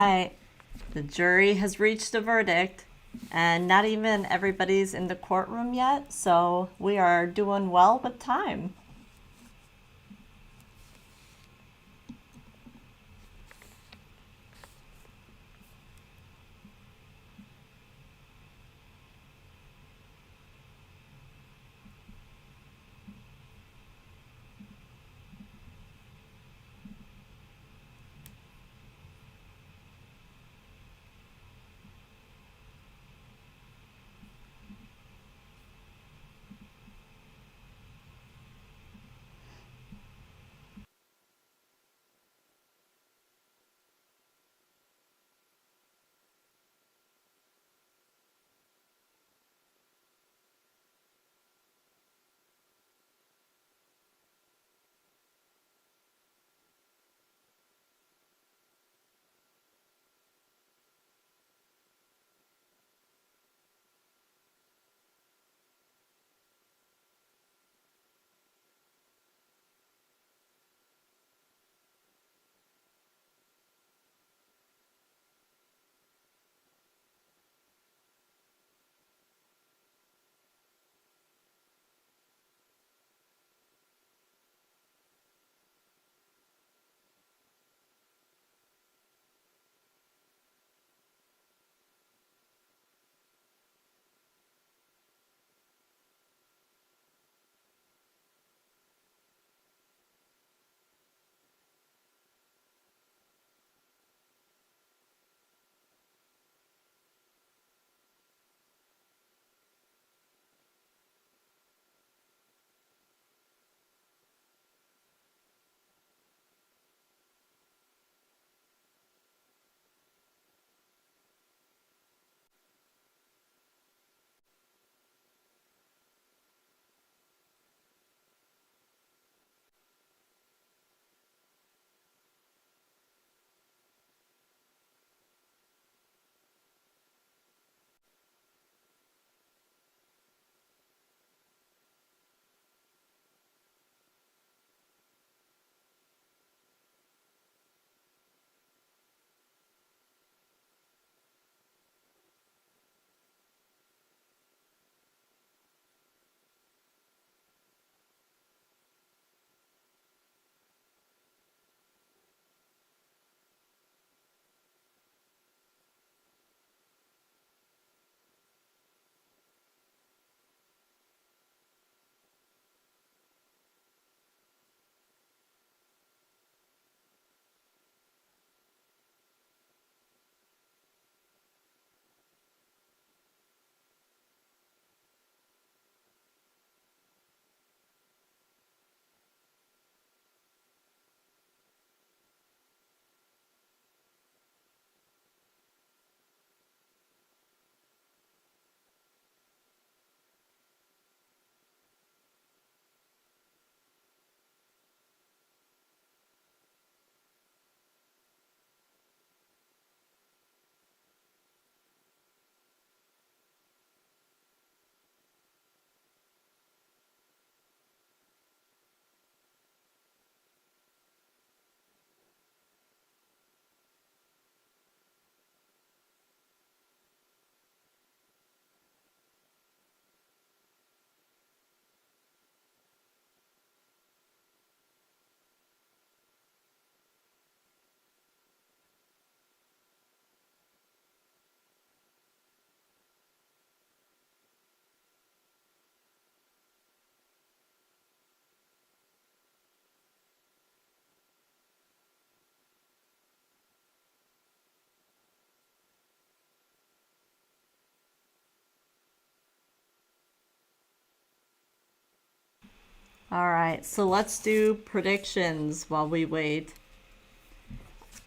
Right. The jury has reached a verdict, and not even everybody's in the courtroom yet, so we are doing well with time. All right, so let's do predictions while we wait.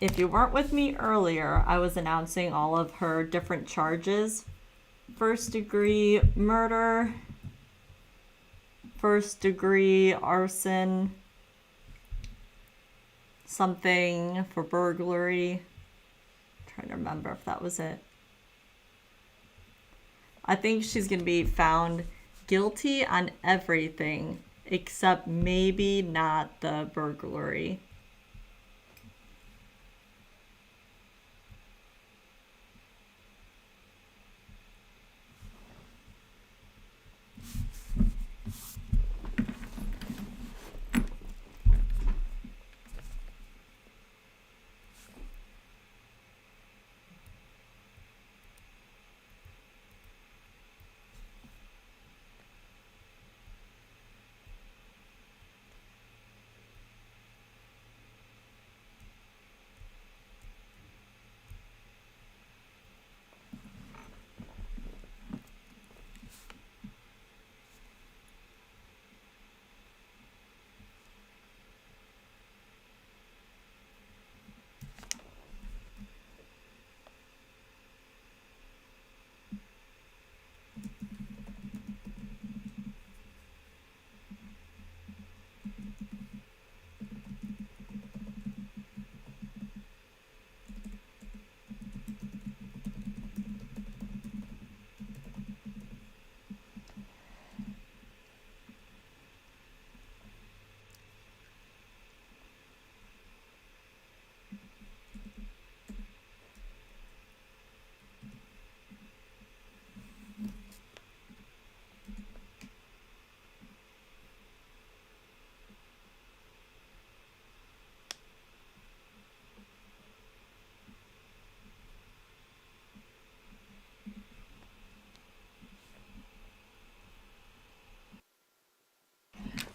If you weren't with me earlier, I was announcing all of her different charges: first degree murder, first degree arson, something for burglary. I'm trying to remember if that was it. I think she's going to be found guilty on everything except maybe not the burglary.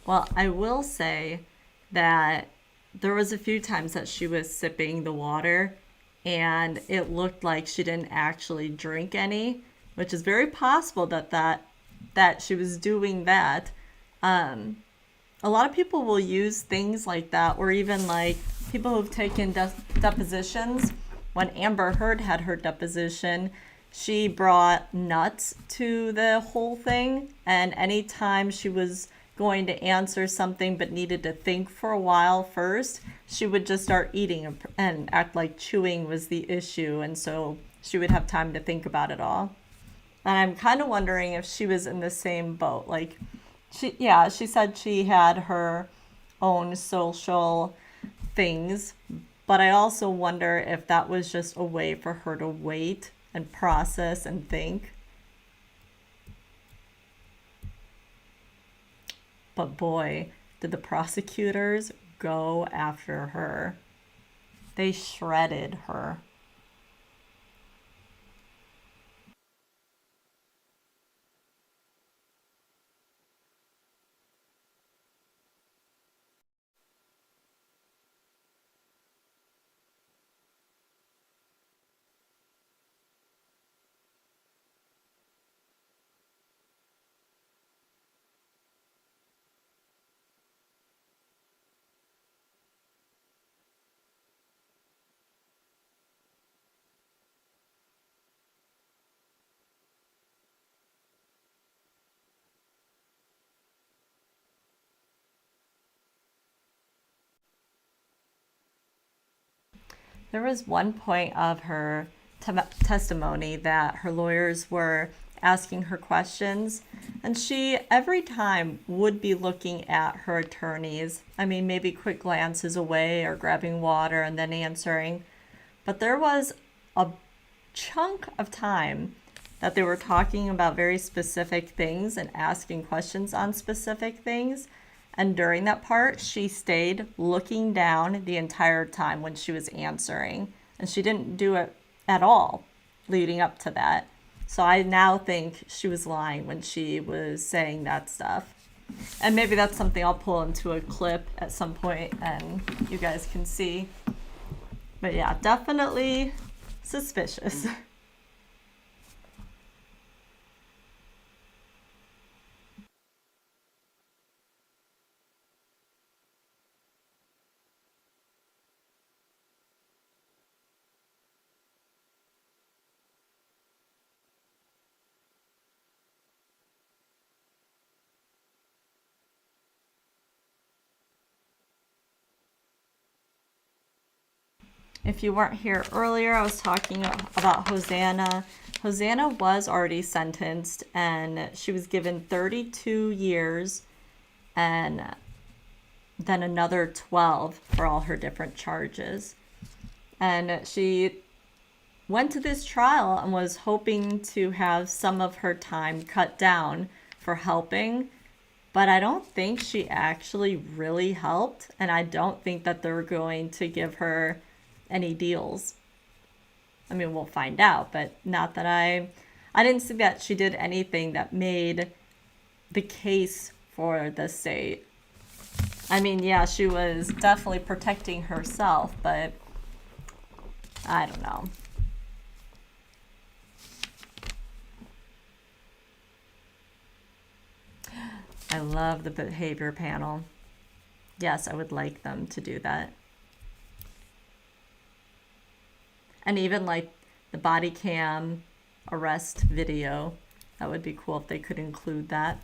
Well, I will say that there was a few times that she was sipping the water and it looked like she didn't actually drink any, which is very possible that she was doing that. Um, a lot of people will use things like that, or even like people who've taken depositions. When Amber Heard had her deposition, she brought nuts to the whole thing, and anytime she was going to answer something but needed to think for a while first, she would just start eating and act like chewing was the issue, and so she would have time to think about it all. And I'm kind of wondering if she was in the same boat. Like, she said she had her own social things, but I also wonder if that was just a way for her to wait and process and think. But boy, did the prosecutors go after her. They shredded her. There was one point of her testimony that her lawyers were asking her questions, and she every time would be looking at her attorneys. I mean, maybe quick glances away or grabbing water and then answering. But there was a chunk of time that they were talking about very specific things and asking questions on specific things. And during that part, she stayed looking down the entire time when she was answering. And she didn't do it at all leading up to that. So I now think she was lying when she was saying that stuff. And maybe that's something I'll pull into a clip at some point and you guys can see. But yeah, definitely suspicious. If you weren't here earlier, I was talking about Hosanna. Hosanna was already sentenced and she was given 32 years and then another 12 for all her different charges. And she went to this trial and was hoping to have some of her time cut down for helping, but I don't think she actually really helped, and I don't think that they're going to give her any deals. I mean, we'll find out, but not that I didn't see that she did anything that made the case for the state. I mean, yeah, she was definitely protecting herself, but I don't know. I love the behavior panel. Yes, I would like them to do that. And even like the body cam arrest video, that would be cool if they could include that.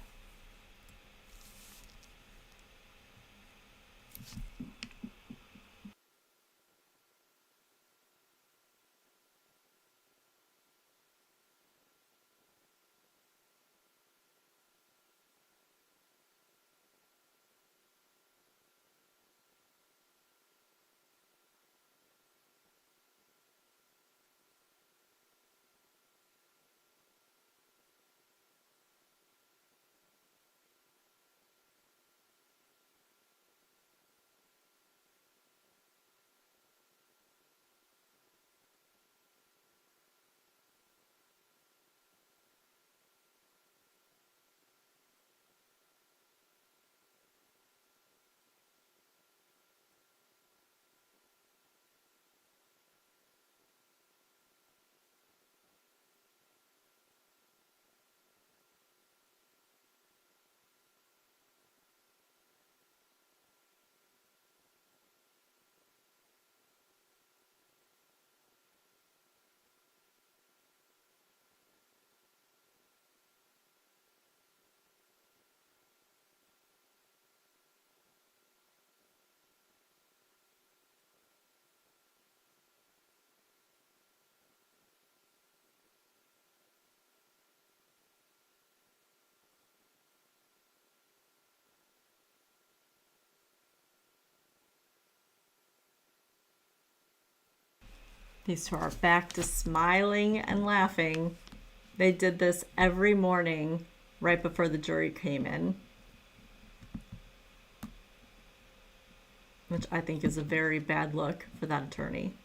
These two are back to smiling and laughing. They did this every morning right before the jury came in, which I think is a very bad look for that attorney.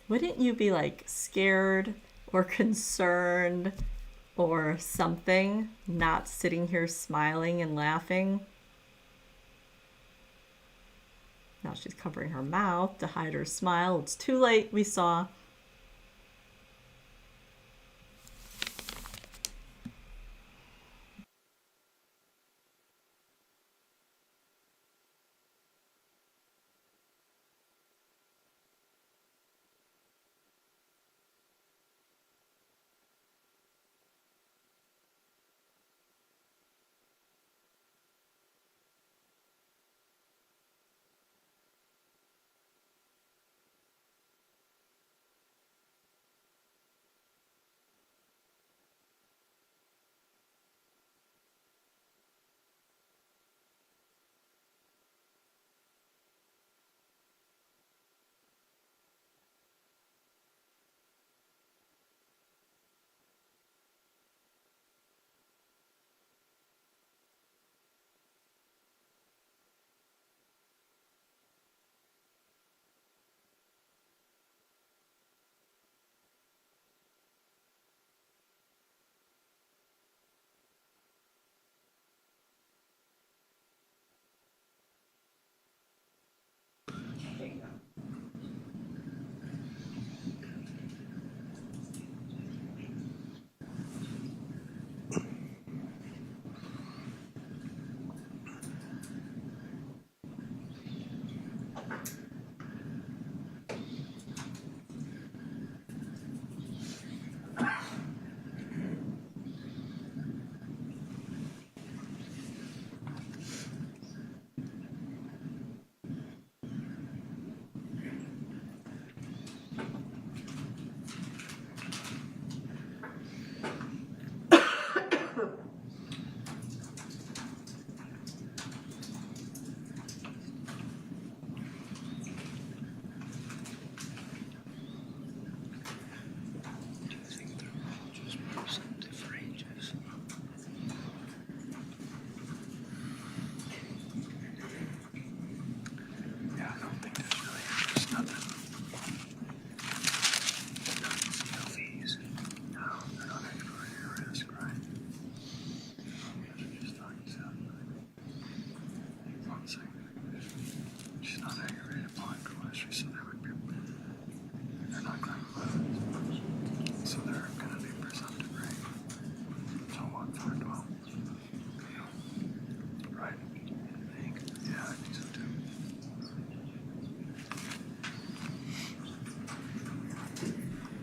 Wouldn't you be like scared or concerned or something, not sitting here smiling and laughing? Now she's covering her mouth to hide her smile. It's too late, we saw.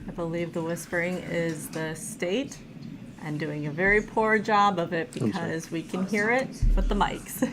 I believe the whispering is the state and doing a very poor job of it because we can hear it with the mics.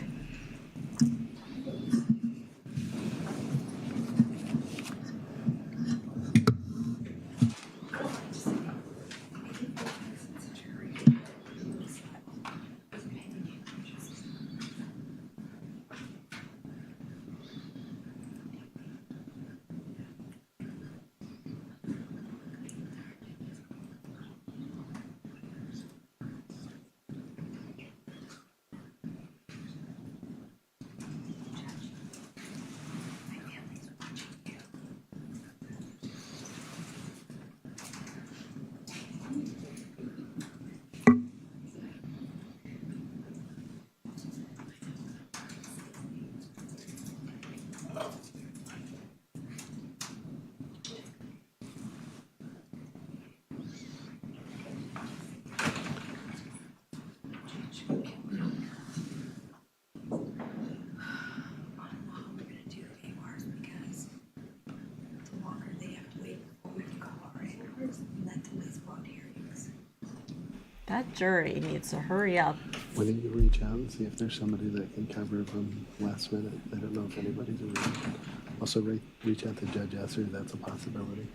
That jury needs to hurry up. Why don't you reach out and see if there's somebody that can cover from last minute? I don't know if anybody's around. Also, reach out to Judge Esser. That's a possibility.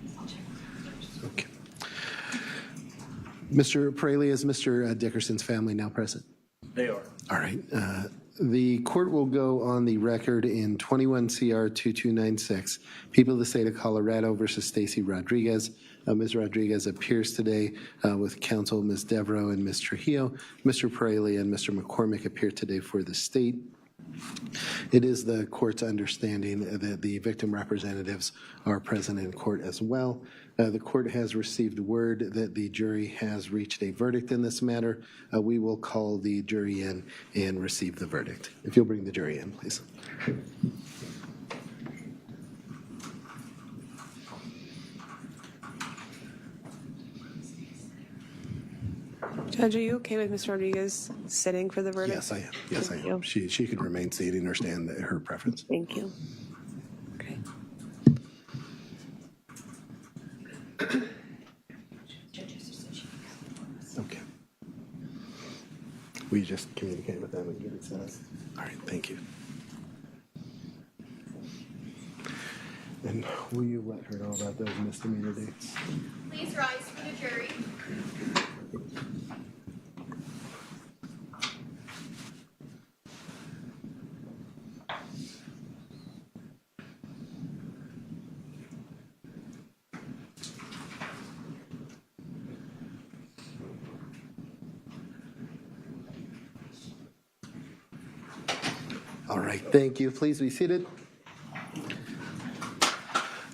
Okay. Mr. Praley, is Mr. Dickerson's family now present? They are. All right. The court will go on the record in 21 CR 2296, People of the State of Colorado versus Stacy Rodriguez. Ms. Rodriguez appears today with counsel Ms. Devereaux and Ms. Trujillo. Mr. Praley and Mr. McCormick appear today for the state. It is the court's understanding that the victim representatives are present in court as well. The court has received word that the jury has reached a verdict in this matter. We will call the jury in and receive the verdict. If you'll bring the jury in, please. Judge, are you okay with Ms. Rodriguez sitting for the verdict? Yes, I am. Yes, I Thank am. you. She can remain seated and understand her preference. Thank you. Okay. Okay. Will you just communicate with them and get it set up? All right, thank you. And will you let her know about those misdemeanor dates? Please rise for the jury. All right, thank you. Please be seated.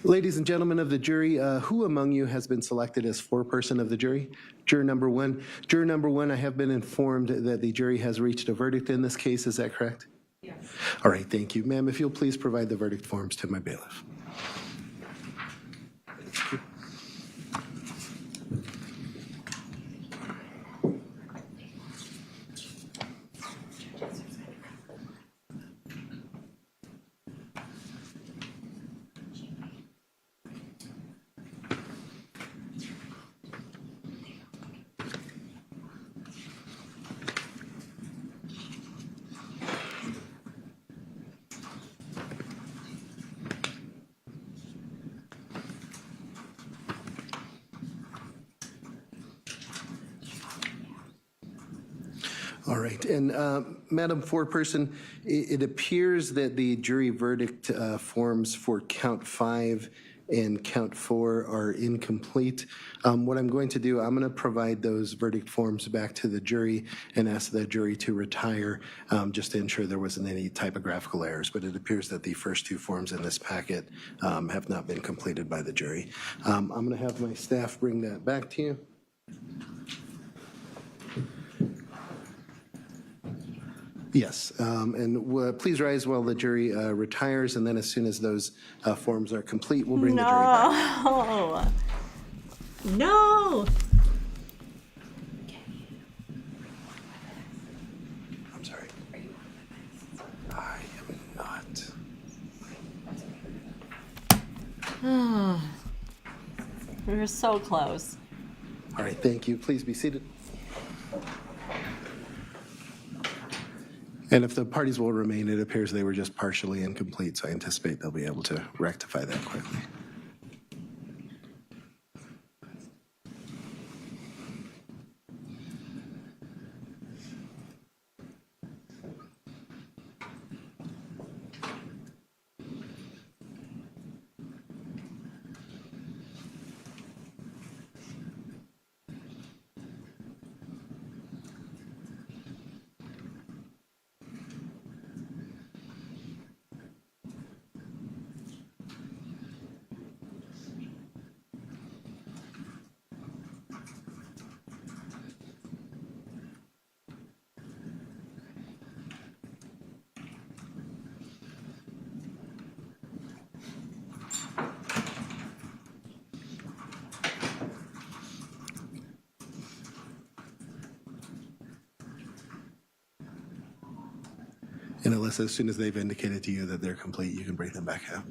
Ladies and gentlemen of the jury, who among you has been selected as foreperson of the jury? Juror number one. Juror number one, I have been informed that the jury has reached a verdict in this case. Is that correct? Yes. All right, thank you. Ma'am, if you'll please provide the verdict forms to my bailiff. All right, and Madam Foreperson, it appears that the jury verdict forms for count 5 and count 4 are incomplete. What I'm going to do, I'm going to provide those verdict forms back to the jury and ask the jury to retire just to ensure there wasn't any typographical errors, but it appears that the first 2 forms in this packet have not been completed by the jury. I'm going to have my staff bring that back to you. Yes, and please rise while the jury retires, and then as soon as those forms are complete, we'll bring the jury back. No! I'm sorry. I am not. We were so close. All right, thank you. Please be seated. And if the parties will remain, it appears they were just partially incomplete, so I anticipate they'll be able to rectify that quickly. And Alyssa, as soon as they've indicated to you that they're complete, you can bring them back out.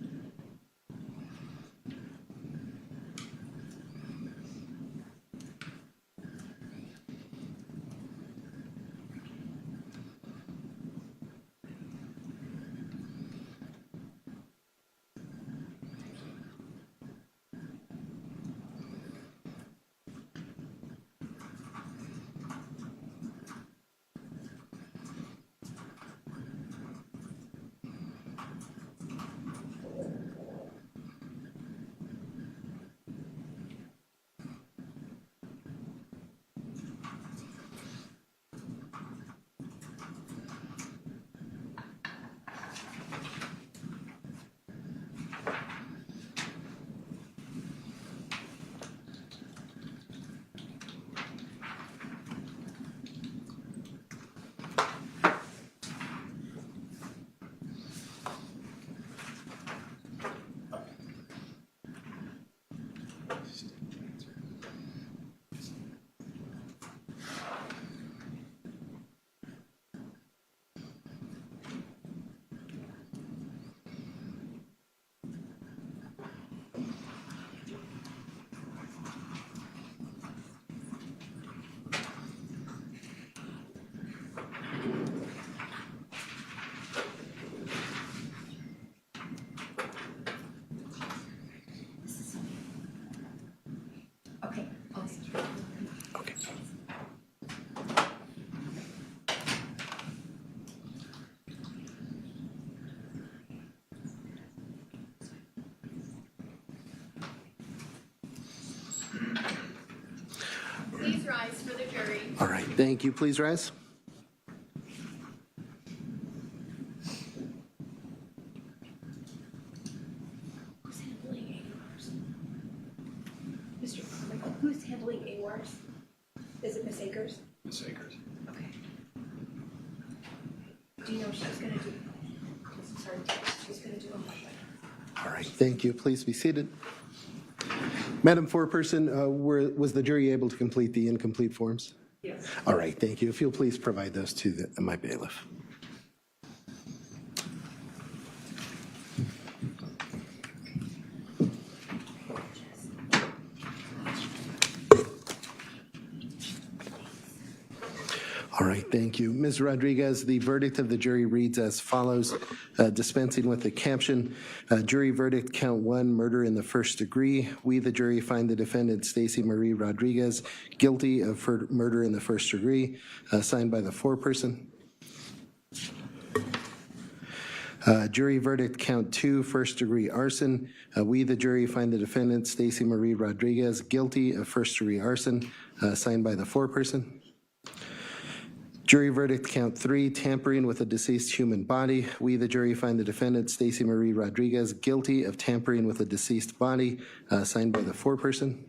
Okay. Okay. Please rise for the jury. All right, thank you. Please rise. Who's handling AWARs? Mr. Michael, who's handling AWARs? Is it Miss Akers? Ms. Akers. Okay. Do you know what she's gonna do? Sorry, she's gonna do a All right, thank you. Please be seated. Madam Foreperson, was the jury able to complete the incomplete forms? Yes. All right, thank you. If you'll please provide those to my bailiff. All right, thank you. Ms. Rodriguez, the verdict of the jury reads as follows, dispensing with the caption, jury verdict count 1, murder in the first degree. We, the jury, find the defendant, Stacy Marie Rodriguez, guilty of murder in the first degree, signed by the foreperson. Jury verdict count 2, first degree arson. We, the jury, find the defendant, Stacy Marie Rodriguez, guilty of first degree arson, signed by the foreperson. Jury verdict count 3, tampering with a deceased human body. We, the jury, find the defendant, Stacy Marie Rodriguez, guilty of tampering with a deceased body, signed by the foreperson.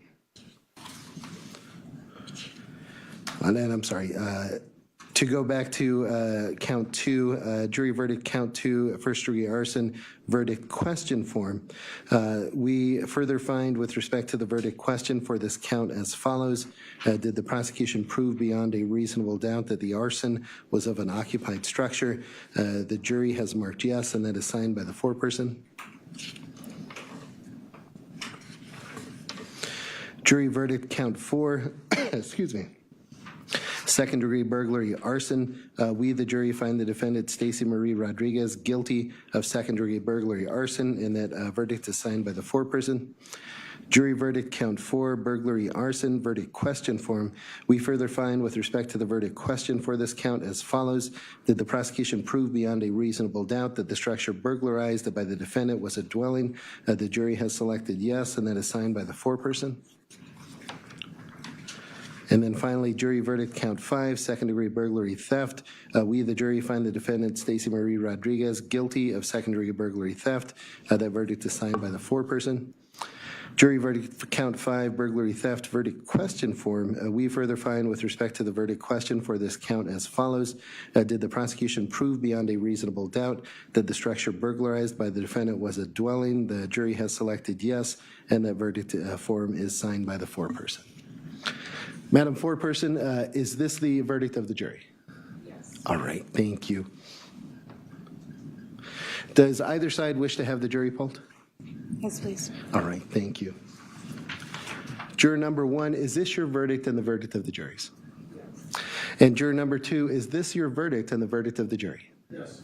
And I'm sorry, to go back to count 2, jury verdict count 2, first degree arson, verdict question form. We further find with respect to the verdict question for this count as follows. Did the prosecution prove beyond a reasonable doubt that the arson was of an occupied structure? The jury has marked yes, and that is signed by the foreperson. Jury verdict count 4, excuse me. Second degree burglary arson. We, the jury, find the defendant, Stacy Marie Rodriguez, guilty of second degree burglary arson, and that verdict is signed by the foreperson. Jury verdict count 4, burglary arson, verdict question form. We further find with respect to the verdict question for this count as follows. Did the prosecution prove beyond a reasonable doubt that the structure burglarized by the defendant was a dwelling? The jury has selected yes, and that is signed by the foreperson. And then finally, jury verdict count 5, second degree burglary theft. We, the jury, find the defendant, Stacy Marie Rodriguez, guilty of second degree burglary theft. That verdict is signed by the foreperson. Jury verdict for count 5, burglary theft, verdict question form. We further find with respect to the verdict question for this count as follows. Did the prosecution prove beyond a reasonable doubt that the structure burglarized by the defendant was a dwelling? The jury has selected yes, and that verdict form is signed by the foreperson. Madam Foreperson, is this the verdict of the jury? Yes. All right, thank you. Does either side wish to have the jury polled? Yes, please. All right, thank you. Juror number 1, is this your verdict and the verdict of the juries? Yes. And juror number 2, is this your verdict and the verdict of the jury? Yes.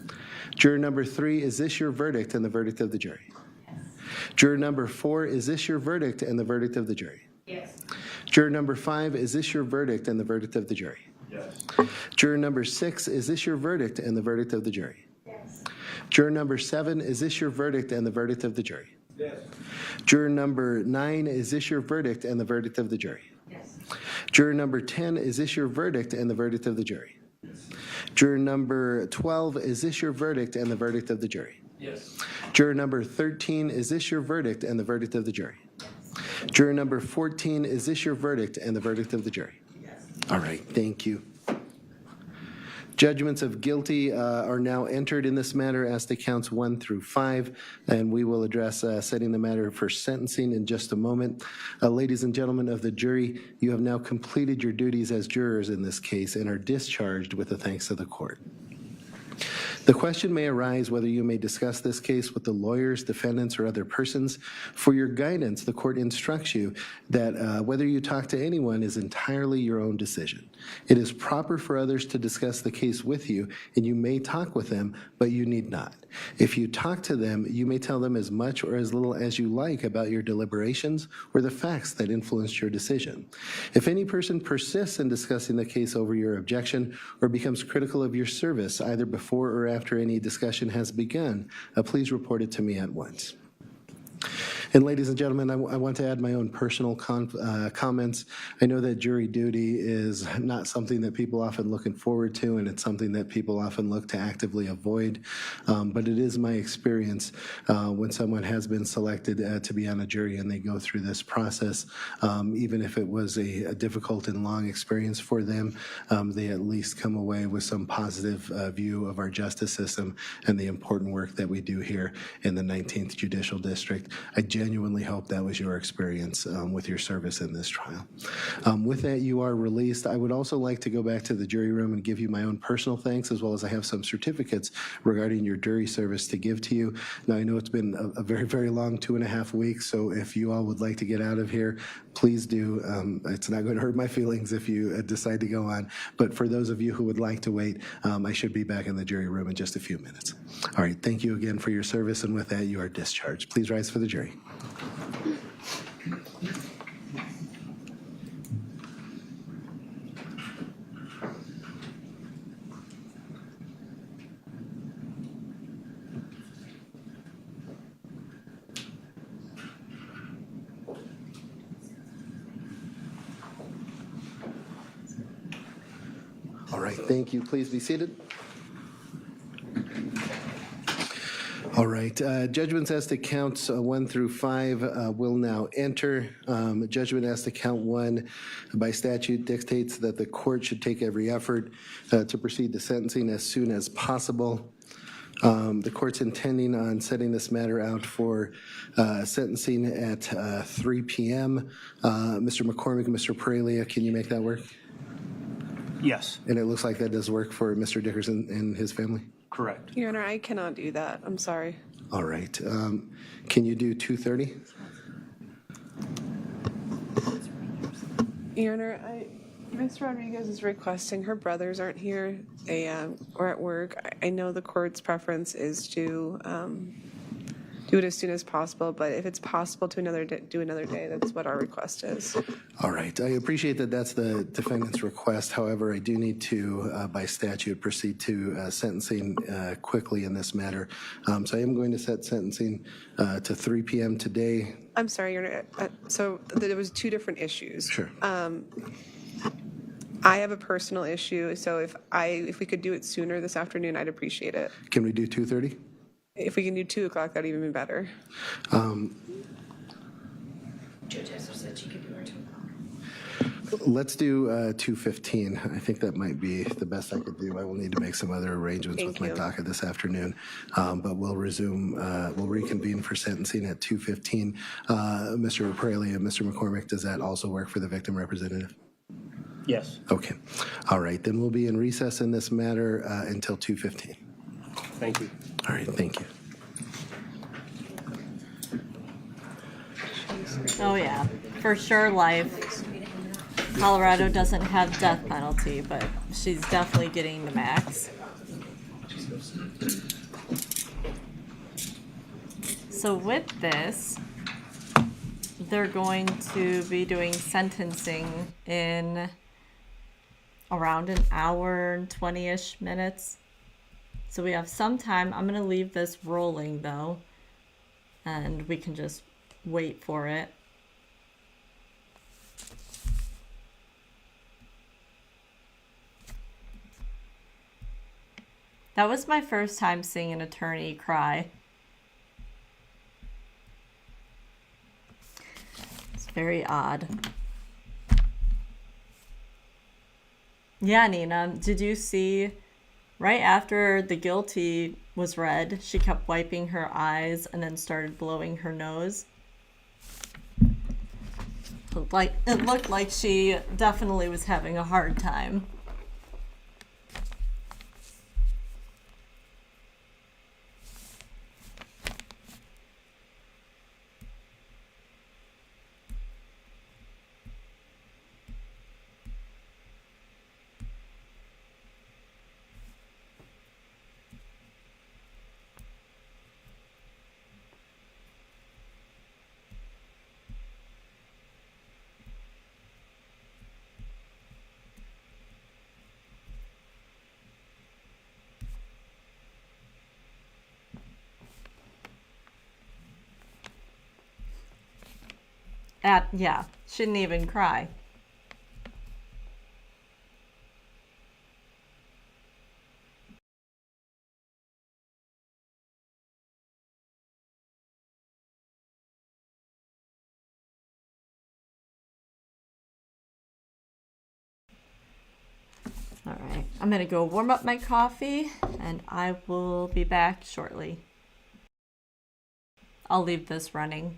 Juror number 3, is this your verdict and the verdict of the jury? Yes. Juror number 4, is this your verdict and the verdict of the jury? Yes. Juror number 5, is this your verdict and the verdict of the jury? Yes. Juror number 6, is this your verdict and the verdict of the jury? Yes. Juror number 7, is this your verdict and the verdict of the jury? Yes. Juror number 9, is this your verdict and the verdict of the jury? Yes. Juror number 10, is this your verdict and the verdict of the jury? Yes. Juror number 12, is this your verdict and the verdict of the jury? Yes. Juror number 13, is this your verdict and the verdict of the jury? Juror number 14, is this your verdict and the verdict of the jury? Yes. All right, thank you. Judgments of guilty are now entered in this matter as to counts 1 through 5, and we will address setting the matter for sentencing in just a moment. Ladies and gentlemen of the jury, you have now completed your duties as jurors in this case and are discharged with the thanks of the court. The question may arise whether you may discuss this case with the lawyers, defendants, or other persons. For your guidance, the court instructs you that whether you talk to anyone is entirely your own decision. It is proper for others to discuss the case with you, and you may talk with them, but you need not. If you talk to them, you may tell them as much or as little as you like about your deliberations or the facts that influenced your decision. If any person persists in discussing the case over your objection or becomes critical of your service, either before or after any discussion has begun, please report it to me at once. And ladies and gentlemen, I want to add my own personal comments. I know that jury duty is not something that people often looking forward to, and it's something that people often look to actively avoid. But it is my experience when someone has been selected to be on a jury and they go through this process, even if it was a difficult and long experience for them, they at least come away with some positive view of our justice system and the important work that we do here in the 19th Judicial District. I genuinely hope that was your experience with your service in this trial. With that, you are released. I would also like to go back to the jury room and give you my own personal thanks, as well as I have some certificates regarding your jury service to give to you. Now, I know it's been a very, very long 2.5 weeks, so if you all would like to get out of here, please do. It's not going to hurt my feelings if you decide to go on, but for those of you who would like to wait, I should be back in the jury room in just a few minutes. All right, thank you again for your service, and with that, you are discharged. Please rise for the jury. All right, thank you. Please be seated. All right, judgments as to counts 1 through 5 will now enter. Judgment as to count 1 by statute dictates that the court should take every effort to proceed to sentencing as soon as possible. The court's intending on setting this matter out for sentencing at 3 p.m. Mr. McCormick and Mr. Perelia, can you make that work? Yes, And it looks like that does work for Mr. Dickerson and his family? correct. Your Honor, I cannot do that. I'm sorry. All right. Can you do 2:30? Your Honor, Ms. Rodriguez is requesting, her brothers aren't here, they are at work. I know the court's preference is to do it as soon as possible, but if it's possible to do another day, that's what our request is. All right. I appreciate that that's the defendant's request. However, I do need to, by statute, proceed to sentencing quickly in this matter. So I am going to set sentencing to 3 p.m. today. I'm sorry, Your Honor. So there was 2 different issues. Sure. I have a personal issue, so if we could do it sooner this afternoon, I'd appreciate it. Can we do 2:30? If we can do 2 o'clock, that'd even be better. Judge Esther said she could do her 2 o'clock. Let's do 2:15. I think that might be the best I could do. I will need to make some other arrangements with my docket this afternoon, but we'll reconvene for sentencing at 2:15. Mr. Perelia and Mr. McCormick, does that also work for the victim representative? Yes. Okay. All right. Then we'll be in recess in this matter until 2:15. Thank you. All right. Thank you. Oh yeah, for sure life. Colorado doesn't have death penalty, but she's definitely getting the max. So with this, they're going to be doing sentencing in around an hour and 20-ish minutes. So we have some time. I'm going to leave this rolling though, and we can just wait for it. That was my first time seeing an attorney cry. It's very odd. Yeah, Nina, did you see Right after the guilty was read, she kept wiping her eyes and then started blowing her nose. It looked like she definitely was having a hard time. Yeah, shouldn't even cry. All right, I'm gonna go warm up my coffee and I will be back shortly. I'll leave this running.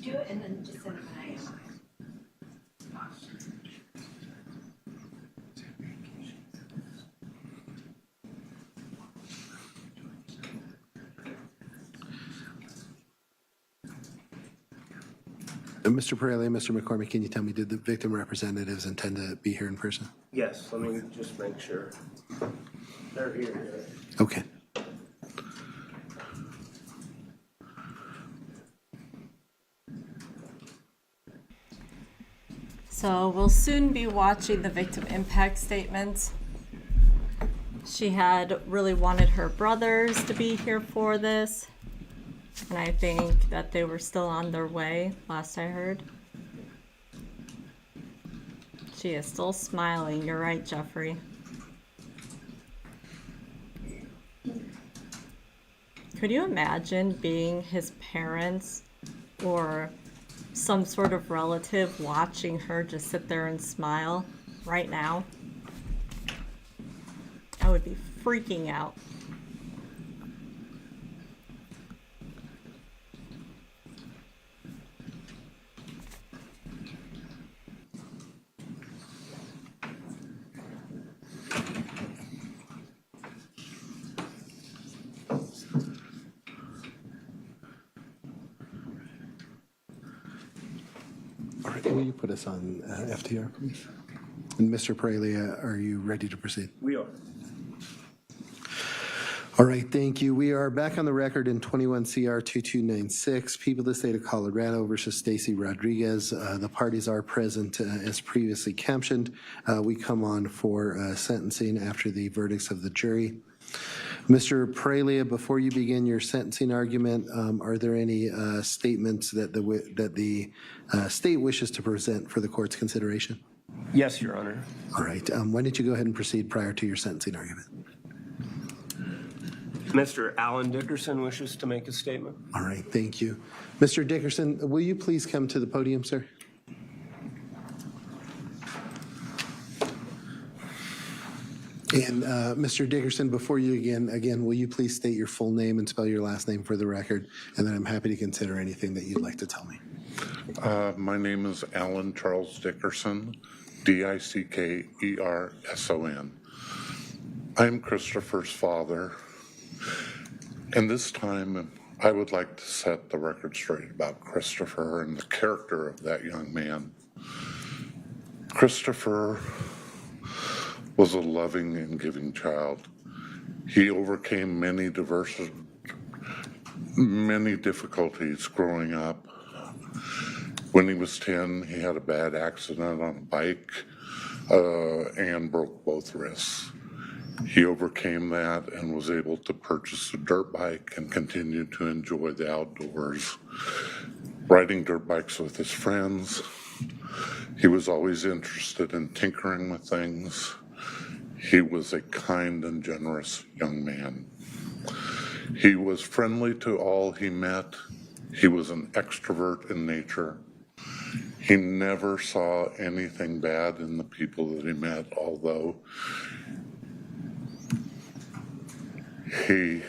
do it and then just send them an IMI. Mr. Pirelli and Mr. McCormick, can you tell me, did the victim representatives intend to be here in person? Yes, let me just make sure. They're here. Okay. So we'll soon be watching the victim impact statements. She had really wanted her brothers to be here for this. And I think that they were still on their way, last I heard. She is still smiling. You're right, Jeffrey. Could you imagine being his parents or some sort of relative watching her just sit there and smile right now? I would be freaking out. All right, will you put us on FTR, please? And Mr. Pirelli, are you ready to proceed? We are. All right, thank you. We are back on the record in 21 CR 2296, People of the State of Colorado versus Stacy Rodriguez. The parties are present as previously captioned. We come on for sentencing after the verdicts of the jury. Mr. Pralia, before you begin your sentencing argument, are there any statements that the state wishes to present for the court's consideration? Yes, Your Honor. All right. Why don't you go ahead and proceed prior to your sentencing argument? Mr. Alan Dickerson wishes to make a statement. All right. Thank you. Mr. Dickerson, will you please come to the podium, sir? And Mr. Dickerson, before you again, will you please state your full name and spell your last name for the record? And then I'm happy to consider anything that you'd like to tell me. My name is Alan Charles Dickerson, Dickerson. I'm Christopher's father, and this time I would like to set the record straight about Christopher and the character of that young man. Christopher was a loving and giving child. He overcame many difficulties growing up. When he was 10, he had a bad accident on a bike and broke both wrists. He overcame that and was able to purchase a dirt bike and continue to enjoy the outdoors, riding dirt bikes with his friends. He was always interested in tinkering with things. He was a kind and generous young man. He was friendly to all he met. He was an extrovert in nature. He never saw anything bad in the people that he met, although he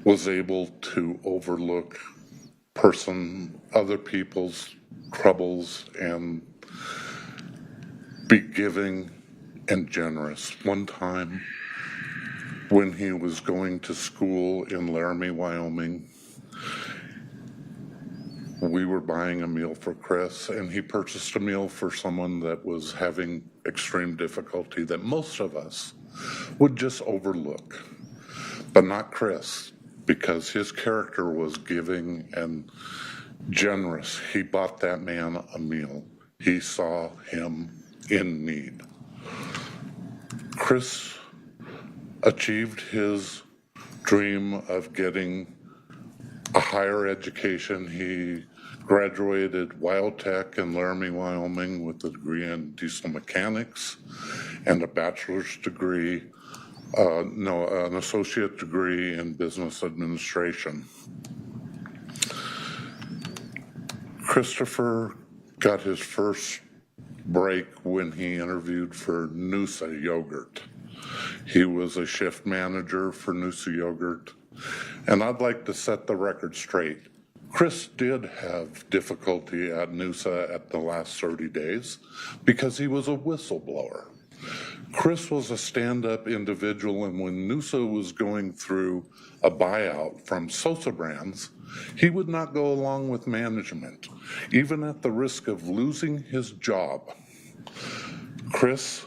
was able to overlook other people's troubles and be giving and generous. One time when he was going to school in Laramie, Wyoming, we were buying a meal for Chris, and he purchased a meal for someone that was having extreme difficulty that most of us would just overlook, but not Chris, because his character was giving and generous. He bought that man a meal. He saw him in need. Chris achieved his dream of getting a higher education. He graduated Wildtech in Laramie, Wyoming with a degree in diesel mechanics and a bachelor's degree, an associate degree in business administration. Christopher got his first break when he interviewed for Noosa Yogurt. He was a shift manager for Noosa Yogurt. And I'd like to set the record straight. Chris did have difficulty at NUSA at the last 30 days because he was a whistleblower. Chris was a stand-up individual, and when NUSA was going through a buyout from Sosa Brands, he would not go along with management, even at the risk of losing his job. Chris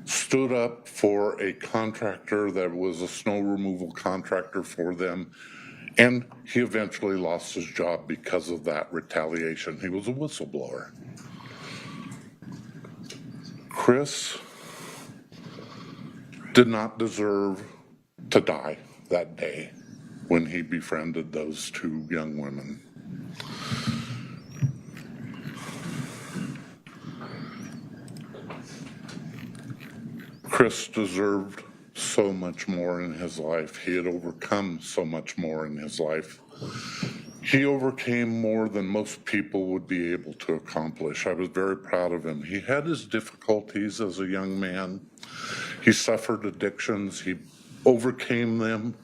stood up for a contractor that was a snow removal contractor for them, and he eventually lost his job because of that retaliation. He was a whistleblower. Chris did not deserve to die that day when he befriended those two young women. Chris deserved so much more in his life. He had overcome so much more in his life. He overcame more than most people would be able to accomplish. I was very proud of him. He had his difficulties as a young man. He suffered addictions. He overcame them.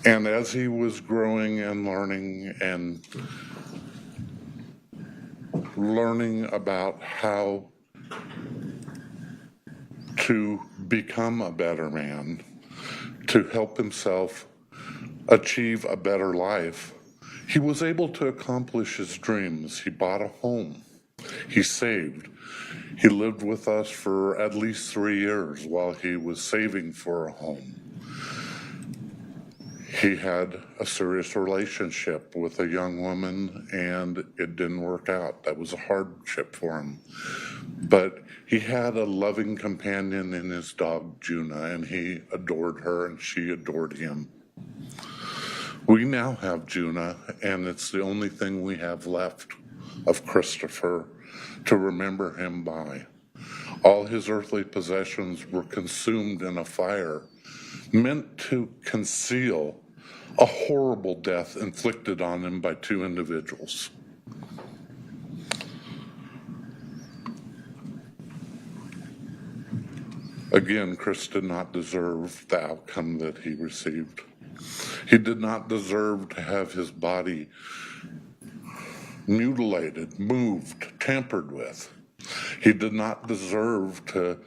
And as he was growing and learning about how to become a better man, to help himself achieve a better life, he was able to accomplish his dreams. He bought a home. He saved. He lived with us for at least 3 years while he was saving for a home. He had a serious relationship with a young woman, and it didn't work out. That was a hardship for him. But he had a loving companion in his dog, Juna, and he adored her, and she adored him. We now have Juna, and it's the only thing we have left of Christopher to remember him by. All his earthly possessions were consumed in a fire meant to conceal a horrible death inflicted on him by two individuals. Again, Chris did not deserve the outcome that he received. He did not deserve to have his body mutilated, moved, tampered with. He did not deserve to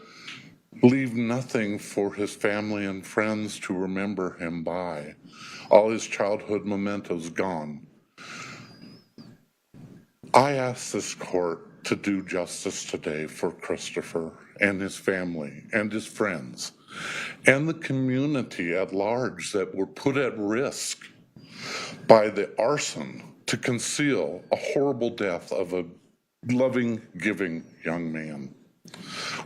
leave nothing for his family and friends to remember him by. All his childhood mementos gone. I ask this court to do justice today for Christopher and his family and his friends and the community at large that were put at risk by the arson to conceal a horrible death of a loving, giving young man.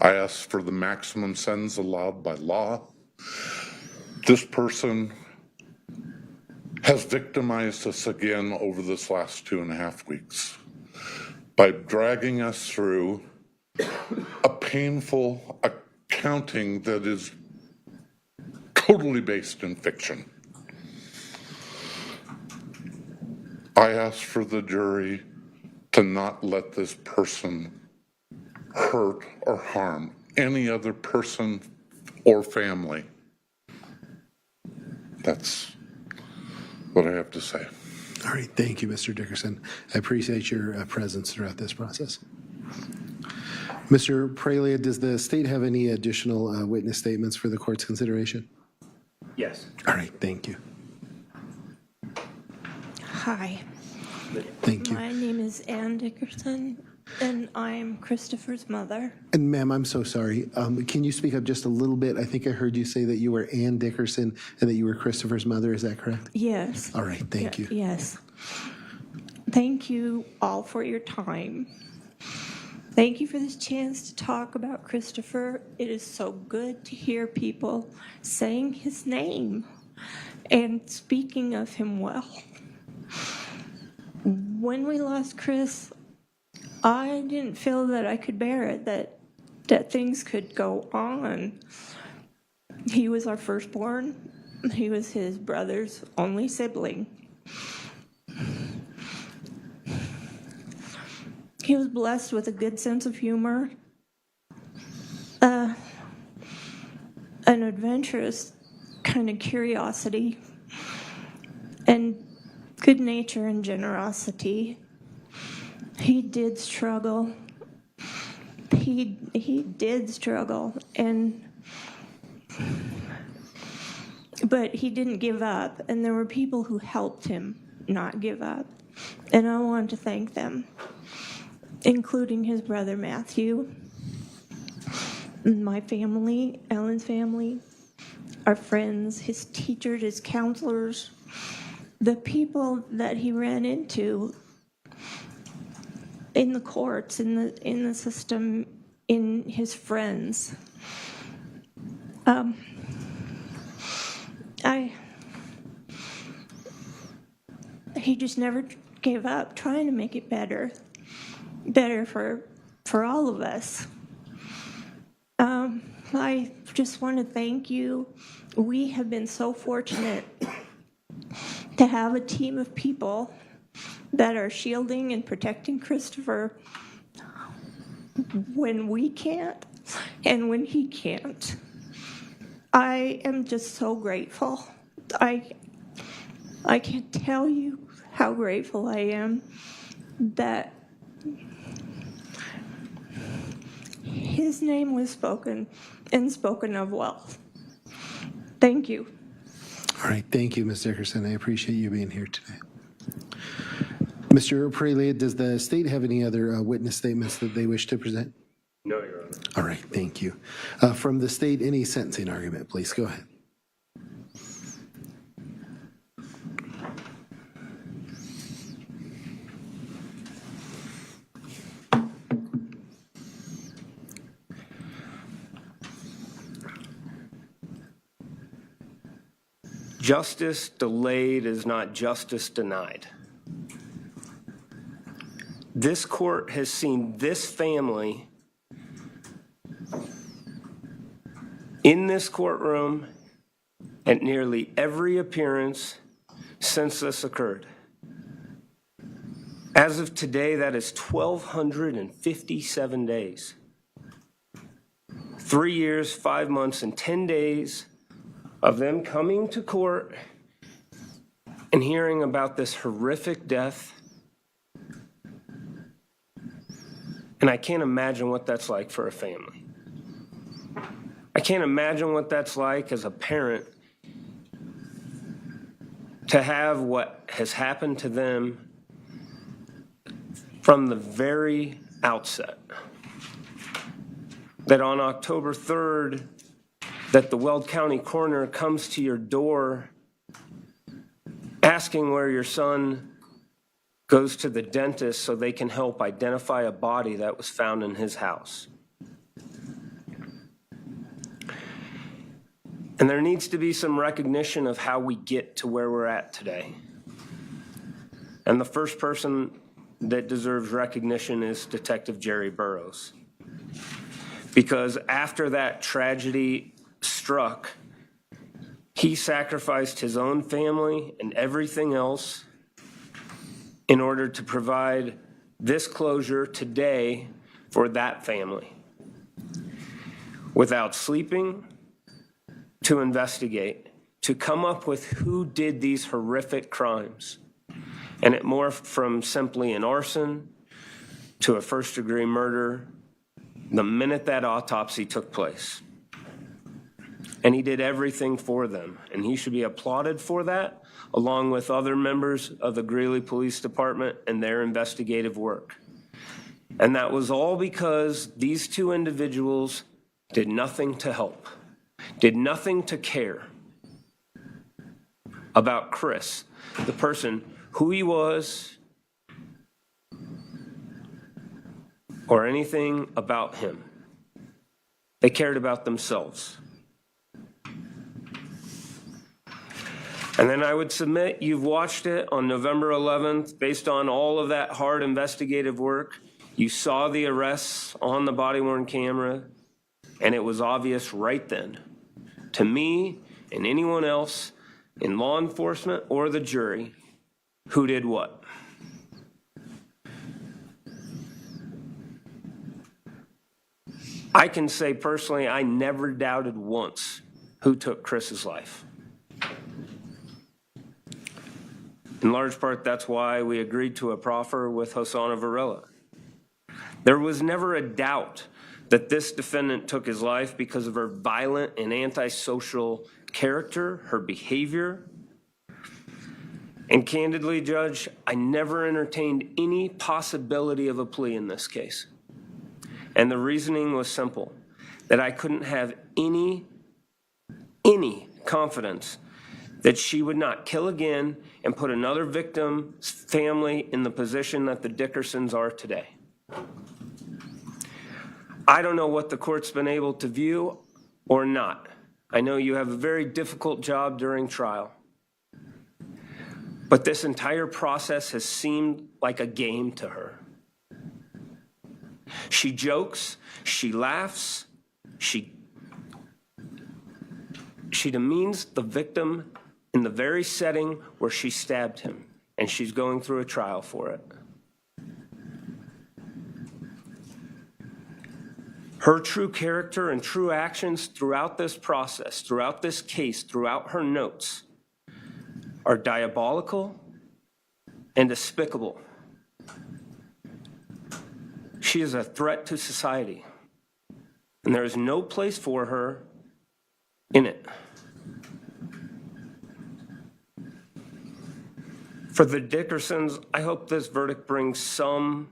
I ask for the maximum sentence allowed by law. This person has victimized us again over this last 2.5 weeks by dragging us through a painful accounting that is totally based in fiction. I ask for the jury to not let this person hurt or harm any other person or family. That's what I have to say. All right, thank you, Mr. Dickerson. I appreciate your presence throughout this process. Mr. Pralia, does the state have any additional witness statements for the court's consideration? Yes. All right, thank you. Hi, Thank you. my name is Ann Dickerson, and I'm Christopher's mother. And ma'am, I'm so sorry. Can you speak up just a little bit? I think I heard you say that you were Ann Dickerson and that you were Christopher's mother. Is that correct? Yes. All right, thank you. Yes. Thank you all for your time. Thank you for this chance to talk about Christopher. It is so good to hear people saying his name and speaking of him well. When we lost Chris, I didn't feel that I could bear it, that things could go on. He was our firstborn. He was his brother's only sibling. He was blessed with a good sense of humor, an adventurous kind of curiosity, and good nature and generosity. He did struggle. He did struggle, but he didn't give up, and there were people who helped him not give up, and I want to thank them, including his brother Matthew, my family, Ellen's family, our friends, his teachers, his counselors, the people that he ran into in the courts, in the system, in his friends. He just never gave up trying to make it better for all of us. I just want to thank you. We have been so fortunate to have a team of people that are shielding and protecting Christopher when we can't and when he can't. I am just so grateful. I can't tell you how grateful I am that his name was spoken and spoken of well. Thank you. All right, thank you, Ms. Dickerson. I appreciate you being here today. Mr. Prelia, does the state have any other witness statements that they wish to present? No, Your Honor. All right, thank you. From the state, any sentencing argument, please go ahead. Justice delayed is not justice denied. This court has seen this family in this courtroom at nearly every appearance since this occurred. As of today, that is 1,257 days. 3 years, 5 months, and 10 days of them coming to court and hearing about this horrific death. And I can't imagine what that's like for a family. I can't imagine what that's like as a parent to have what has happened to them from the very outset. That on October 3rd, that the Weld County coroner comes to your door asking where your son goes to the dentist so they can help identify a body that was found in his house. And there needs to be some recognition of how we get to where we're at today. And the first person that deserves recognition is Detective Jerry Burroughs. Because after that tragedy struck, he sacrificed his own family and everything else in order to provide this closure today for that family. Without sleeping, to investigate, to come up with who did these horrific crimes. And it morphed from simply an arson to a first-degree murder the minute that autopsy took place. And he did everything for them, and he should be applauded for that, along with other members of the Greeley Police Department and their investigative work. And that was all because these two individuals did nothing to help, did nothing to care about Chris, the person, who he was, or anything about him. They cared about themselves. And then I would submit you've watched it on November 11th. Based on all of that hard investigative work, you saw the arrests on the body-worn camera, and it was obvious right then, to me and anyone else in law enforcement or the jury, who did what. I can say personally, I never doubted once who took Chris's life. In large part, that's why we agreed to a proffer with Hosanna Varela. There was never a doubt that this defendant took his life because of her violent and antisocial character, her behavior. And candidly, Judge, I never entertained any possibility of a plea in this case. And the reasoning was simple, that I couldn't have any confidence that she would not kill again and put another victim's family in the position that the Dickersons are today. I don't know what the court's been able to view or not. I know you have a very difficult job during trial. But this entire process has seemed like a game to her. She jokes, she laughs, she demeans the victim in the very setting where she stabbed him, and she's going through a trial for it. Her true character and true actions throughout this process, throughout this case, throughout her notes, are diabolical and despicable. She is a threat to society, and there is no place for her in it. For the Dickersons, I hope this verdict brings some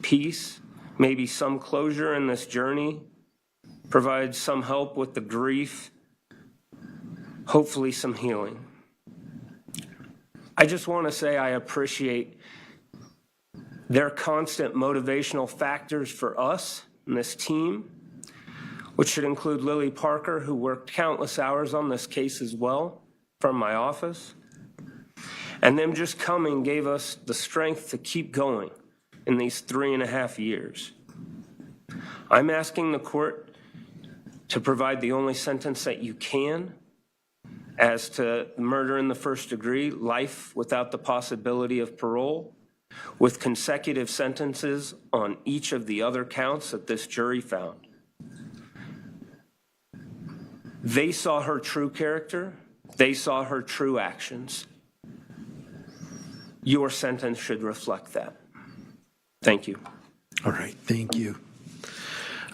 peace, maybe some closure in this journey, provides some help with the grief, hopefully some healing. I just want to say I appreciate their constant motivational factors for us and this team, which should include Lily Parker, who worked countless hours on this case as well from my office. And them just coming gave us the strength to keep going in these 3.5 years. I'm asking the court to provide the only sentence that you can as to murder in the first degree, life without the possibility of parole, with consecutive sentences on each of the other counts that this jury found. They saw her true character. They saw her true actions. Your sentence should reflect that. Thank you. All right, thank you.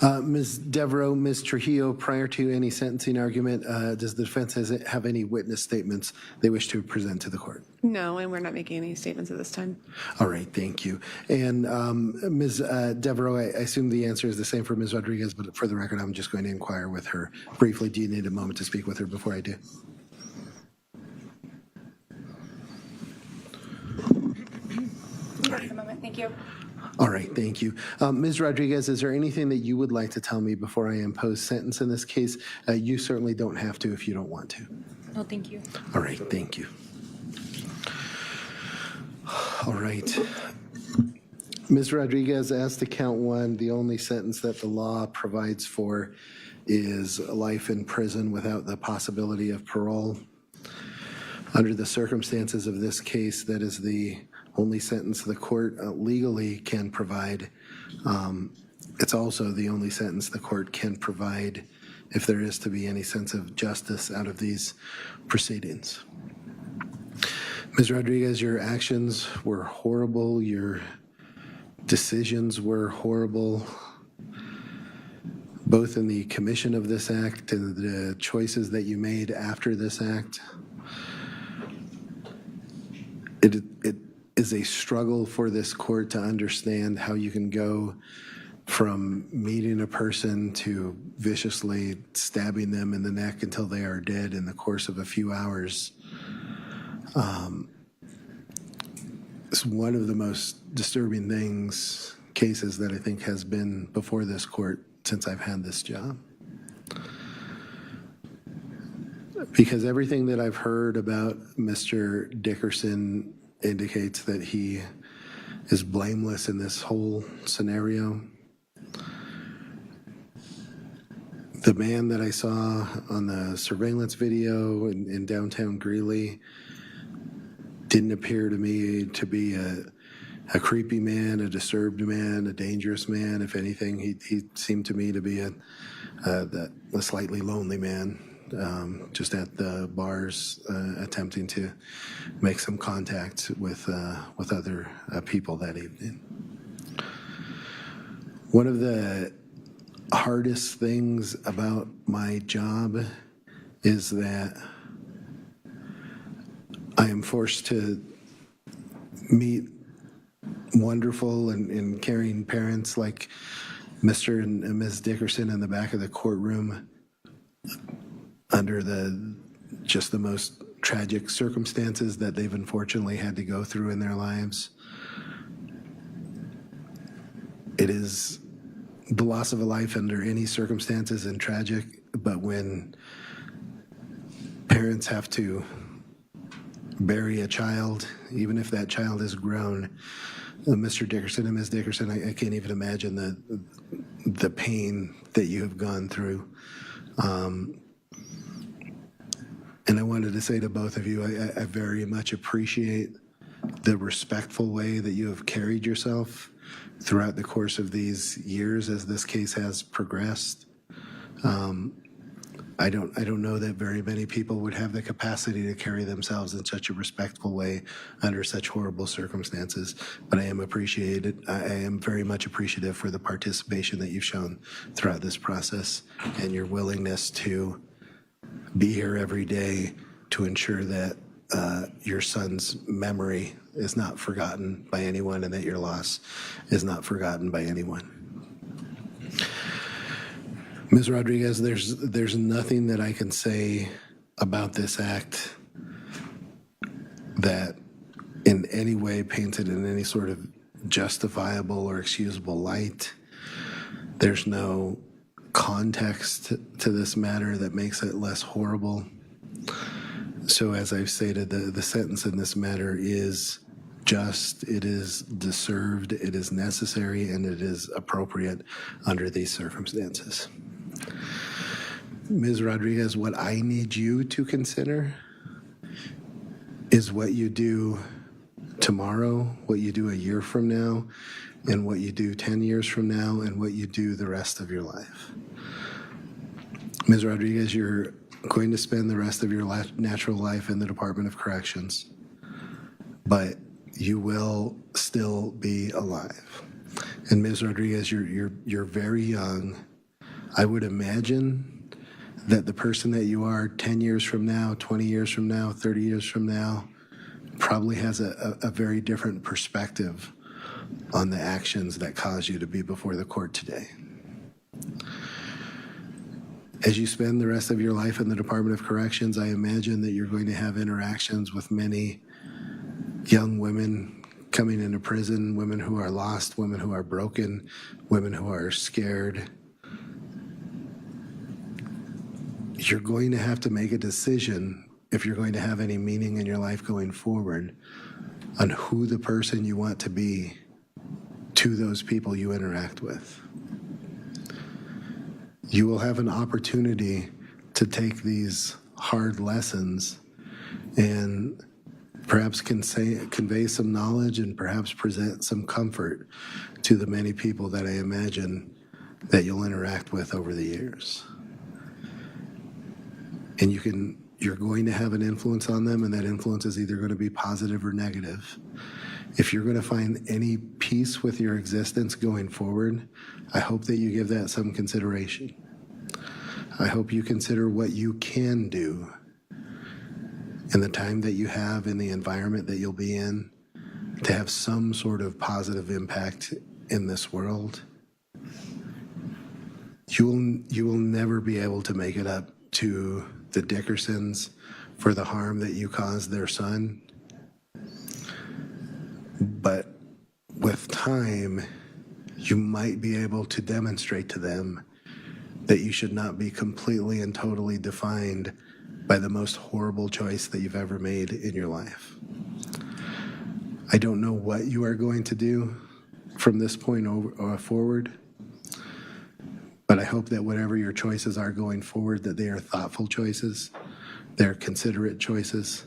Ms. Devereaux, Ms. Trujillo, prior to any sentencing argument, does the defense have any witness statements they wish to present to the court? No, and we're not making any statements at this time. All right, thank you. And Ms. Devereaux, I assume the answer is the same for Ms. Rodriguez, but for the record, I'm just going to inquire with her briefly. Do you need a moment to speak with her before I do? Just a moment, thank you. All right, thank you. Ms. Rodriguez, is there anything that you would like to tell me before I impose sentence in this case? You certainly don't have to if you don't want to. No, thank you. All right, thank you. All right. Ms. Rodriguez, as to count one, the only sentence that the law provides for is life in prison without the possibility of parole. Under the circumstances of this case, that is the only sentence the court legally can provide. It's also the only sentence the court can provide if there is to be any sense of justice out of these proceedings. Ms. Rodriguez, your actions were horrible. Your decisions were horrible, both in the commission of this act and the choices that you made after this act. It is a struggle for this court to understand how you can go from meeting a person to viciously stabbing them in the neck until they are dead in the course of a few hours. It's one of the most disturbing cases that I think has been before this court since I've had this job. Because everything that I've heard about Mr. Dickerson indicates that he is blameless in this whole scenario. The man that I saw on the surveillance video in downtown Greeley didn't appear to me to be a creepy man, a disturbed man, a dangerous man. If anything, he seemed to me to be a slightly lonely man. just at the bars, attempting to make some contact with other people that evening. One of the hardest things about my job is that I am forced to meet wonderful and caring parents like Mr. and Ms. Dickerson in the back of the courtroom under the most tragic circumstances that they've unfortunately had to go through in their lives. It is the loss of a life under any circumstances and tragic, but when parents have to bury a child, even if that child is grown, Mr. Dickerson and Ms. Dickerson, I can't even imagine the pain that you have gone through. And I wanted to say to both of you, I very much appreciate the respectful way that you have carried yourself throughout the course of these years as this case has progressed. I don't know that very many people would have the capacity to carry themselves in such a respectful way under such horrible circumstances, but I am very much appreciative for the participation that you've shown throughout this process and your willingness to be here every day to ensure that your son's memory is not forgotten by anyone and that your loss is not forgotten by anyone. Ms. Rodriguez, there's nothing that I can say about this act that in any way paints it in any sort of justifiable or excusable light. There's no context to this matter that makes it less horrible. So as I've stated, the sentence in this matter is just, it is deserved, it is necessary, and it is appropriate under these circumstances. Ms. Rodriguez, what I need you to consider is what you do tomorrow, what you do a year from now, and what you do 10 years from now, and what you do the rest of your life. Ms. Rodriguez, you're going to spend the rest of your natural life in the Department of Corrections, but you will still be alive. And Ms. Rodriguez, you're very young. I would imagine that the person that you are 10 years from now, 20 years from now, 30 years from now, probably has a very different perspective on the actions that caused you to be before the court today. As you spend the rest of your life in the Department of Corrections, I imagine that you're going to have interactions with many young women coming into prison, women who are lost, women who are broken, women who are scared. You're going to have to make a decision if you're going to have any meaning in your life going forward on who the person you want to be to those people you interact with. You will have an opportunity to take these hard lessons and perhaps convey some knowledge and perhaps present some comfort to the many people that I imagine that you'll interact with over the years. And you're going to have an influence on them, and that influence is either going to be positive or negative. If you're going to find any peace with your existence going forward, I hope that you give that some consideration. I hope you consider what you can do in the time that you have in the environment that you'll be in to have some sort of positive impact in this world. You will never be able to make it up to the Dickersons for the harm that you caused their son. But with time, you might be able to demonstrate to them that you should not be completely and totally defined by the most horrible choice that you've ever made in your life. I don't know what you are going to do from this point forward, but I hope that whatever your choices are going forward, that they are thoughtful choices, they're considerate choices,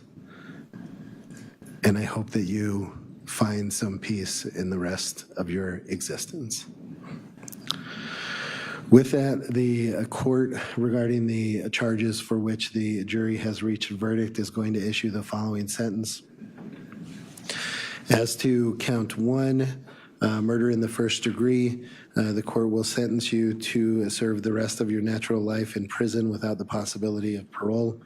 and I hope that you find some peace in the rest of your existence. With that, the court regarding the charges for which the jury has reached a verdict is going to issue the following sentence. As to count 1, murder in the first degree, the court will sentence you to serve the rest of your natural life in prison without the possibility of parole.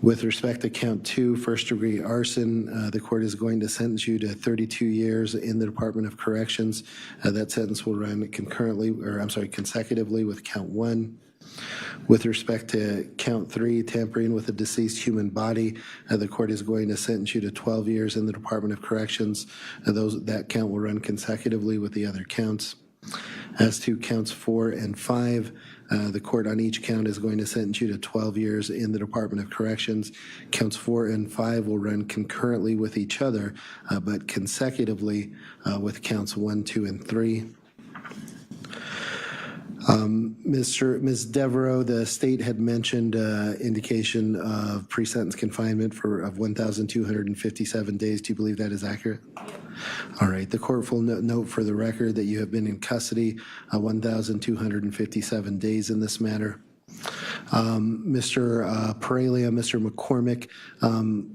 With respect to count 2, first-degree arson, the court is going to sentence you to 32 years in the Department of Corrections. That sentence will run consecutively with count 1. With respect to count 3, tampering with a deceased human body, the court is going to sentence you to 12 years in the Department of Corrections. That count will run consecutively with the other counts. As to counts 4 and 5, the court on each count is going to sentence you to 12 years in the Department of Corrections. Counts 4 and 5 will run concurrently with each other, but consecutively with counts 1, 2, and 3. Ms. Devereaux, the state had mentioned indication of pre-sentence confinement of 1,257 days. Do you believe that is accurate? All right. The court will note for the record that you have been in custody 1,257 days in this matter. Mr. Paralia, Mr. McCormick,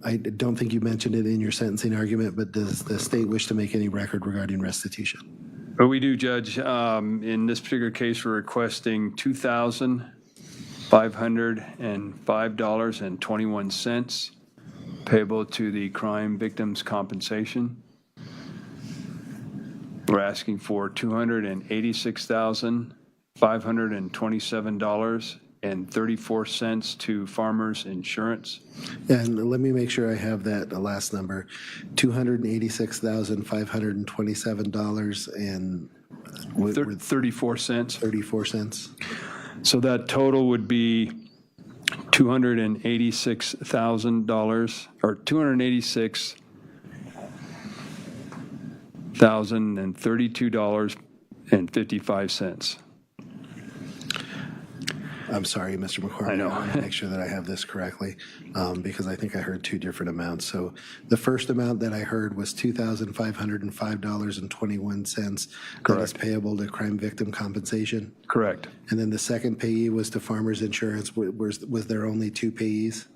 I don't think you mentioned it in your sentencing argument, but does the state wish to make any record regarding restitution? But we do, Judge. In this particular case, we're requesting $2,505.21 payable to the crime victims' compensation. We're asking for $286,527.34 to Farmers Insurance. And let me make sure I have that last number, $286,527 and 34 cents. 34 cents. So that total would be $286,000 or $286,032.55. I'm sorry, Mr. McCormick. I know. I want to make sure that I have this correctly because I think I heard two different amounts. So the first amount that I heard was $2,505.21. That is payable to crime victim compensation. Correct. And then the second payee was to Farmers Insurance. Was there only two payees?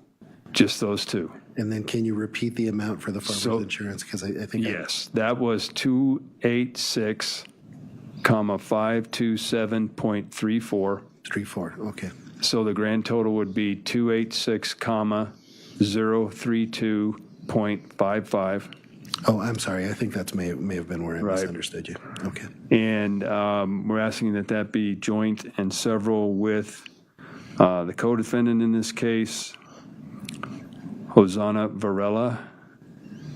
Just those two. And then can you repeat the amount for the Farmers Insurance? Because I think yes, that was 286,527.34. 34. Okay. So the grand total would be 286,032.55. Oh, I'm sorry. I think that may have been where I Right. misunderstood you. Okay. And we're asking that be joint and several with the co-defendant in this case, Hosanna Varela,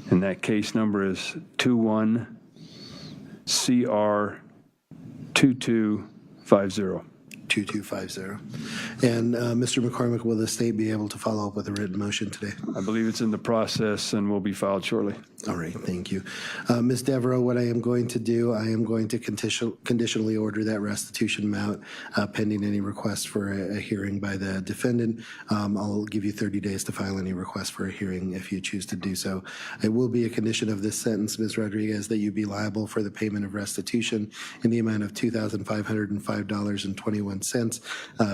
and that case number is 21CR2250. 2250. And Mr. McCormick, will the state be able to follow up with a written motion today? I believe it's in the process and will be filed shortly. All right, thank you. Ms. Devereaux, what I am going to do, I am going to conditionally order that restitution amount pending any request for a hearing by the defendant. I'll give you 30 days to file any request for a hearing if you choose to do so. It will be a condition of this sentence, Ms. Rodriguez, that you be liable for the payment of restitution in the amount of $2,505.21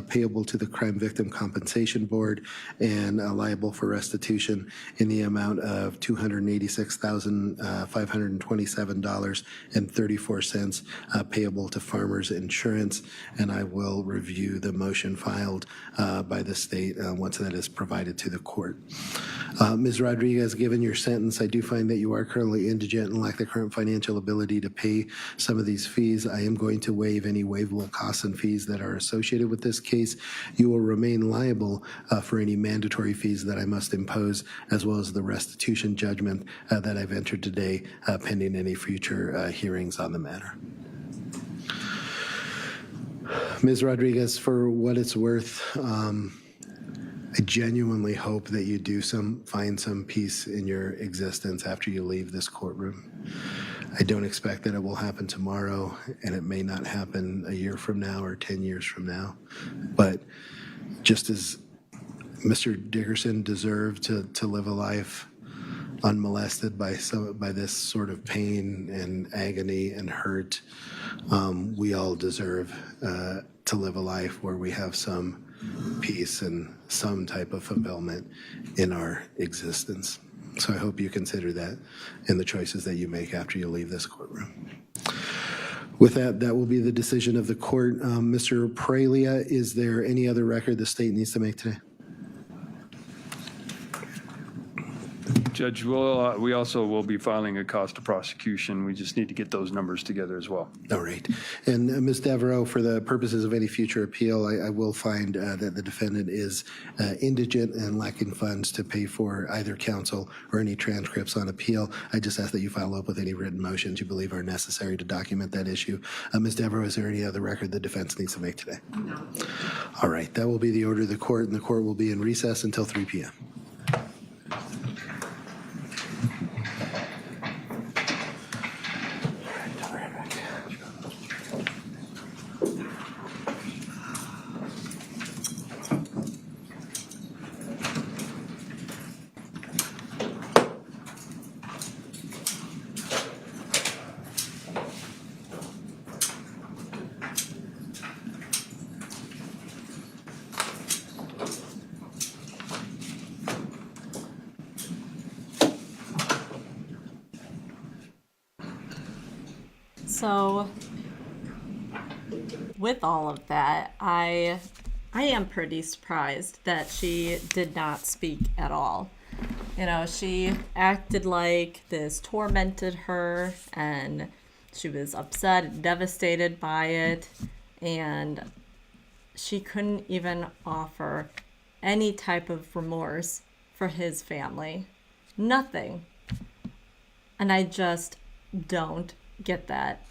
payable to the Crime Victim Compensation Board and liable for restitution in the amount of $286,527.34 payable to Farmers Insurance. And I will review the motion filed by the state once that is provided to the court. Ms. Rodriguez, given your sentence, I do find that you are currently indigent and lack the current financial ability to pay some of these fees. I am going to waive any waivable costs and fees that are associated with this case. You will remain liable for any mandatory fees that I must impose, as well as the restitution judgment that I've entered today, pending any future hearings on the matter. Ms. Rodriguez, for what it's worth, I genuinely hope that you do find some peace in your existence after you leave this courtroom. I don't expect that it will happen tomorrow, and it may not happen a year from now or 10 years from now. But just as Mr. Dickerson deserved to live a life unmolested by this sort of pain and agony and hurt, We all deserve to live a life where we have some peace and some type of fulfillment in our existence. So I hope you consider that in the choices that you make after you leave this courtroom. With that, that will be the decision of the court. Mr. Pralia, is there any other record the state needs to make today? Judge, we also will be filing a cost of prosecution. We just need to get those numbers together as well. All right. And Ms. Devereaux, for the purposes of any future appeal, I will find that the defendant is indigent and lacking funds to pay for either counsel or any transcripts on appeal. I just ask that you follow up with any written motions you believe are necessary to document that issue. Ms. Devereaux, is there any other record the defense needs to make today? No. All right. That will be the order of the court, and the court will be in recess until 3 p.m. So, with all of that, I am pretty surprised that she did not speak at all. You know, she acted like this tormented her, and she was upset and devastated by it, and she couldn't even offer any type of remorse for his family. Nothing. And I just don't get that.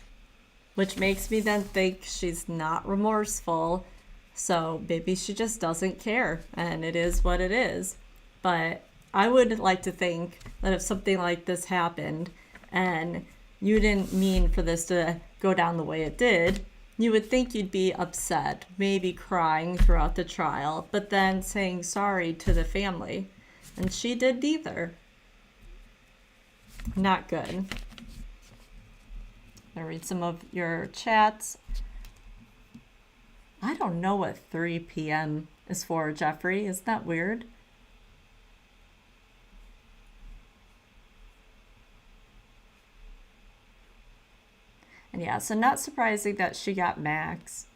Which makes me then think she's not remorseful, so maybe she just doesn't care, and it is what it is. But I would like to think that if something like this happened, and you didn't mean for this to go down the way it did, you would think you'd be upset, maybe crying throughout the trial, but then saying sorry to the family. And she did neither. Not good. I'll read some of your chats. I don't know what 3 p.m. is for, Jeffrey. Isn't that weird? And yeah, so not surprising that she got max.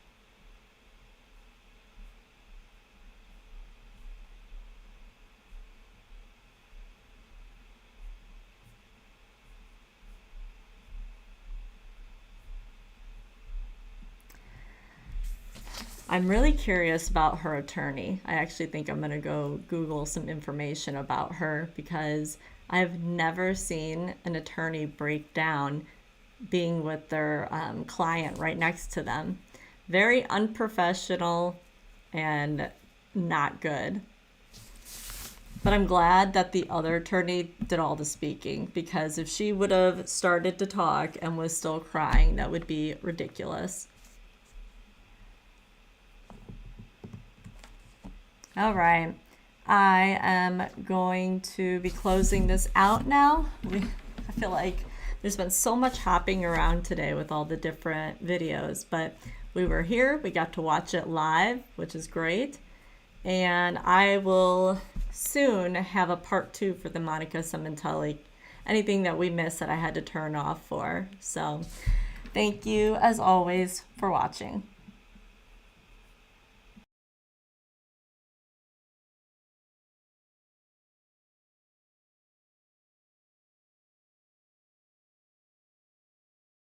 I'm really curious about her attorney. I actually think I'm going to go Google some information about her because I've never seen an attorney break down being with their client right next to them. Very unprofessional and not good. But I'm glad that the other attorney did all the speaking, because if she would have started to talk and was still crying, that would be ridiculous. All right, I am going to be closing this out now. I feel like there's been so much hopping around today with all the different videos, but we were here, we got to watch it live, which is great. And I will soon have a part 2 for the Monica Cementelli, anything that we missed that I had to turn off for. So thank you as always for watching.